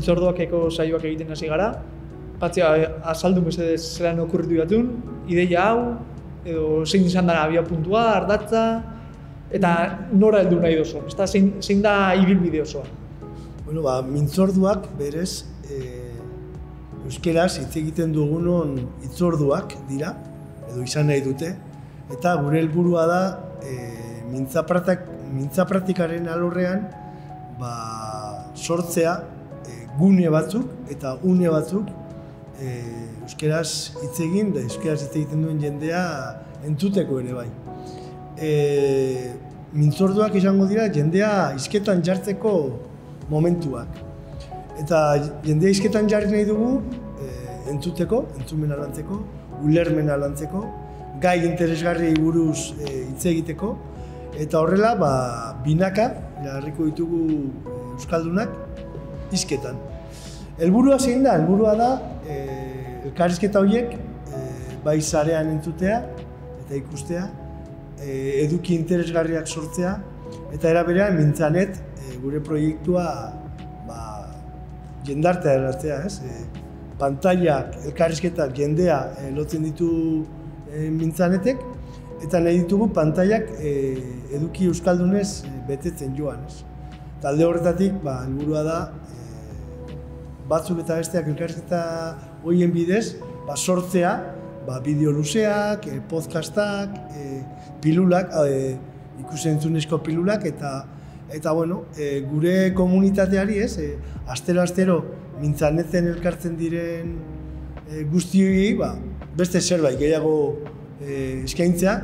mintzorduakeko saioak egiten hasi gara. Patzia, azaldu mesedez zelan okurritu batun, ideia hau, edo zein izan da abia puntua, ardatza, eta nora heldu nahi dozu, zein da ibilbide osoa? Bueno, mintzorduak berez, euskeraz hitz egiten dugunon hitzorduak dira, edo izan nahi dute, eta gure helburua da mintza praktikaren alorrean sortzea gune batzuk eta une batzuk euskeraz hitz egin da euskeraz hitz egiten duen jendea entzuteko ere bai. Mintzorduak izango dira jendea hizketan jartzeko momentuak. Eta jendea hizketan jarri nahi dugu entzuteko, entzumena lantzeko, ulermena lantzeko, gai interesgarriei buruz hitz egiteko, eta horrela binaka jarriko ditugu euskaldunak hizketan. Helburua zein da? Helburua da elkarrizketa horiek bai sarean entzutea eta ikustea, eduki interesgarriak sortzea, eta era berean mintzanet gure proiektua jendartea erratzea, pantailak, elkarrizketak, jendea lotzen ditu mintzanetek, eta nahi ditugu pantailak eduki euskaldunez betetzen joan. Talde horretatik, helburua da batzuk eta besteak elkarrizketa horien bidez sortzea bideo luzeak, podcastak, pilulak, ikus-entzunezko pilulak, eta gure komunitateari astero mintzaneten elkartzen diren guztioi beste zerbait gehiago eskaintzea,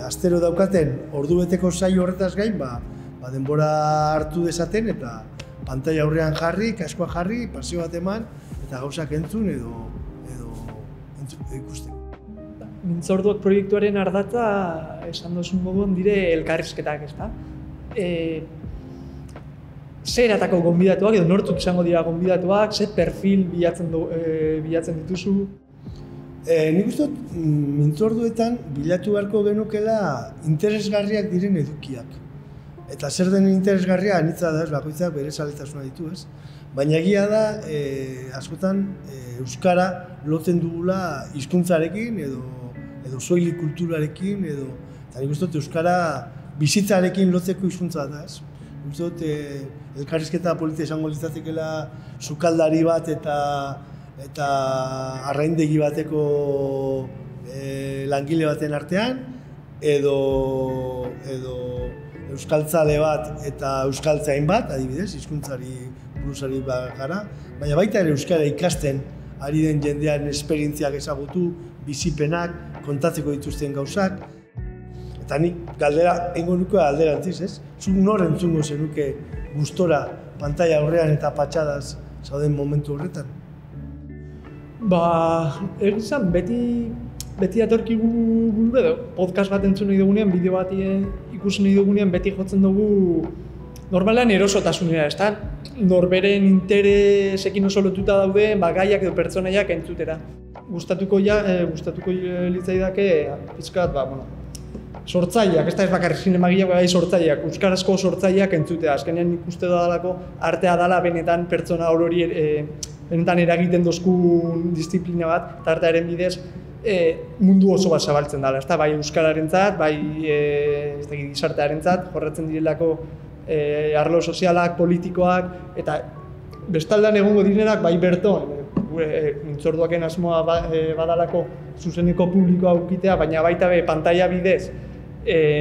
astero daukaten ordubeteko saio horretaz gain denbora hartu dezaten eta pantaila aurrean jarri, kaskoa jarri, paseo bat eman eta gauzak entzun edo ikusteko. Mintzorduak proiektuaren ardatza esan duzun moduan dire elkarrizketak, ezta? Zer eratako gonbidatuak edo nortzuk izango dira gonbidatuak, zer perfil bilatzen dituzu? Nik uste dut mintzorduetan bilatu beharko genukela interesgarriak diren edukiak. Eta zer den interesgarria anitza da, bakoitzak bere zaletasuna ditu, ez? Baina egia da, askotan euskara lotzen dugula hizkuntzarekin edo soilik kulturarekin eta nik uste dut euskara bizitzarekin lotzeko hizkuntza da, ez? Nik uste dut elkarrizketa polita izango litzatekeela sukaldari bat eta arraindegi bateko langile baten artean edo euskaltzale bat eta euskaltzain bat, adibidez, hizkuntzari buruzari gara, baina baita ere euskara ikasten ari den jendearen esperientziak ezagutu, bizipenak, kontatzeko dituzten gauzak. Eta nik galdera egingo nuke alderantziz, ez? Zuk nor entzungo zenuke gustora pantaila aurrean eta patxadaz zauden momentu horretan? Egizan, beti atorkigu podcast bat entzun nahi dugunean, bideo bat ikusi nahi dugunean, beti jotzen dugu normalan erosotasunera, ezta? Norberen interesekin oso lotuta daude gaiak edo pertsonaiak entzutera. Gustatuko litzaidake pizkat, sortzaileak, ez bakarrik zinemagileak, sortzaileak, euskarazko sortzaileak entzutea. Azkenean ikuste dudalako artea dela benetan pertsona hori benetan eragiten dozkun disiplina bat, eta artearen bidez mundu oso bat zabaltzen dela, ezta? Bai euskararentzat, bai gizartearentzat, jorratzen direlako arlo sozialak, politikoak, eta bestaldean egongo direnak bai berton, mintzorduaken asmoa badalako zuzeneko publikoa aukitea, baina baita pantaila bidez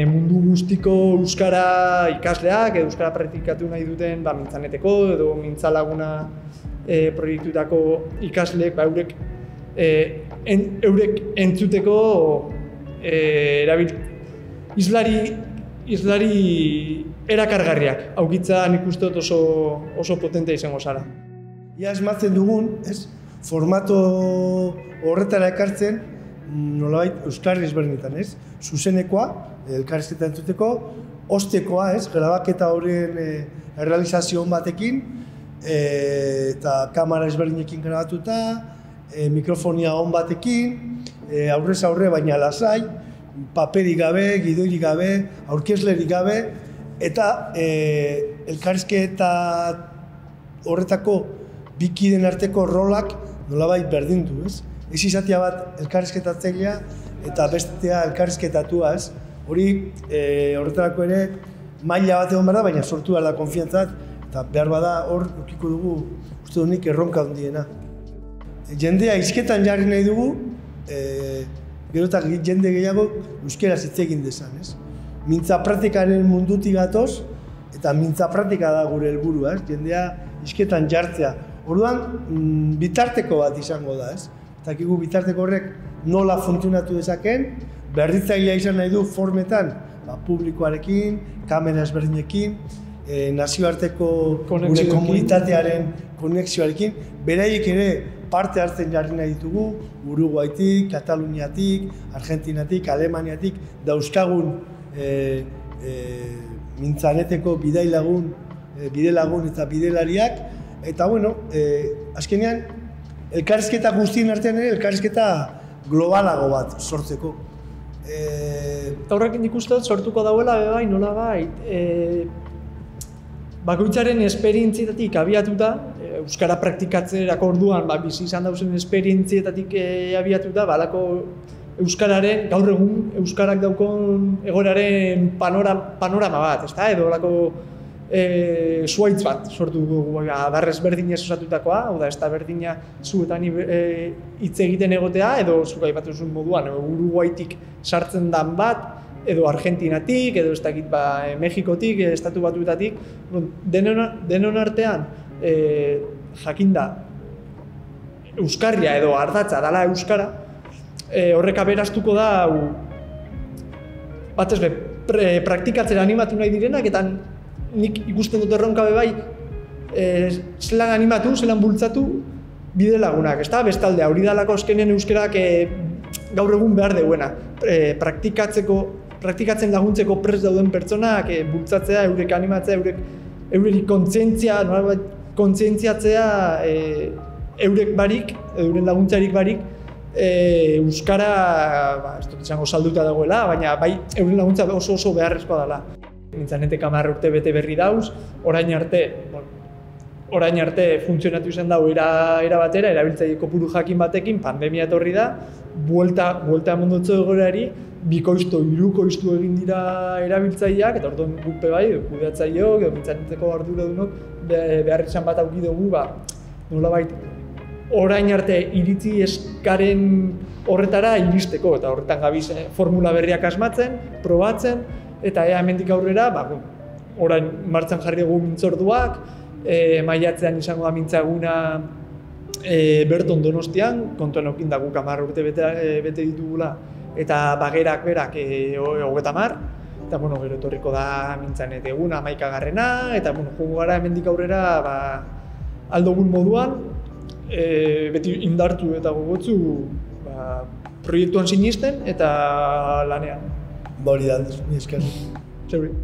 mundu guztiko euskara ikasleak, euskara praktikatu nahi duten mintzaneteko edo mintzalaguna proiektutako ikasleek eurek entzuteko islari erakargarriak aukitza nik uste dut oso potente izango zara. Ia esmatzen dugun, formato horretara ekartzen nolabait euskarri ezberdinetan, zuzenekoa, elkarrizketa entzuteko, ostekoa, grabaketa horien errealizazio batekin, eta kamera ezberdinekin grabatuta, mikrofonia on batekin, aurrez aurre baina lasai, paperik gabe, gidoirik gabe, aurkezlerik gabe, eta elkarrizketa horretako bikiden arteko rolak nolabait berdindu, ez? Ez izatea bat elkarrizketatzailea eta bestea elkarrizketatua, ez? Hori horretarako ere maila bat egon behar da, baina sortu behar da konfiantzat, eta behar bada hor ukiko dugu uste dut nik erronka handiena. Jendea hizketan jarri nahi dugu, gero eta jende gehiago euskeraz hitz egin dezan, ez? Mintza praktikaren mundutik gatoz, eta mintza praktika da gure helburua, ez? Jendea hizketan jartzea. Orduan, bitarteko bat izango da, ez? Eta bitarteko horrek nola funtzionatu dezakeen, berritzailea izan nahi du formetan, publikoarekin, kamera ezberdinekin, nazioarteko gure komunitatearen konexioarekin, beraiek ere parte hartzen jarri nahi ditugu, Uruguaitik, Kataluniatik, Argentinatik, Alemaniatik, dauzkagun mintzaneteko bidelagun eta bidelariak, eta bueno, azkenean, elkarrizketa guztien artean ere, elkarrizketa globalago bat sortzeko. Horrekin nik uste dut sortuko dauela bai, nola bai, bakoitzaren esperientzietatik abiatuta, euskara praktikatzerako orduan bizi izan dauzen esperientzietatik abiatuta, balako euskararen, gaur egun euskarak daukon egoeraren panorama bat, ezta? Edo lako zuaitz bat sortu dugu, adarrez berdinez osatutakoa, hau da, ez da berdina zuetan hitz egiten egotea, edo zuk aipatu zuen moduan, Uruguaitik sartzen dan bat, edo Argentinatik, edo ez dakit Mexikotik, estatu batuetatik, denon artean jakinda euskarria edo ardatza dala euskara, horrek aberaztuko da batez be, praktikatzera animatu nahi direnak, eta nik ikusten dut erronka bai, zelan animatu, zelan bultzatu bide lagunak, ezta? Bestalde, hori dalako azkenean euskerak gaur egun behar deuena. Praktikatzen laguntzeko prest dauden pertsonak bultzatzea, eurek animatzea, eurek kontzientziatzea eurek barik, euren laguntzarik barik, euskara, ez dut izango salduta dagoela, baina bai euren laguntza oso beharrezkoa dela. Mintzanete 10 urte bete berri dauz, orain arte funtzionatu izan dago era batera, erabiltzaile kopuru jakin batekin, pandemia etorri da, buelta mundutzo egoerari, bikoiztu, hirukoiztu egin dira erabiltzaileak, eta orduan guk bai, kudeatzaileok, edo mintzaneteko arduradunok behar izan bat auki dugu, nolabait, orain arte iritzi eskaren horretara iristeko, eta horretan gabiz formula berriak asmatzen, probatzen, eta hemendik aurrera, orain martxan jarri dugu mintzorduak, maiatzean izango da mintzaguna Berton Donostian, kontuan okin da guk 10 urte bete ditugula, eta bagerak berak 30, eta gero etorriko da mintzanet eguna 11garrena, eta joango gara hemendik aurrera aldogun moduan, beti indartu eta gogotzu proiektuan sinisten eta lanean. Hori da, ni esker. Zeuri.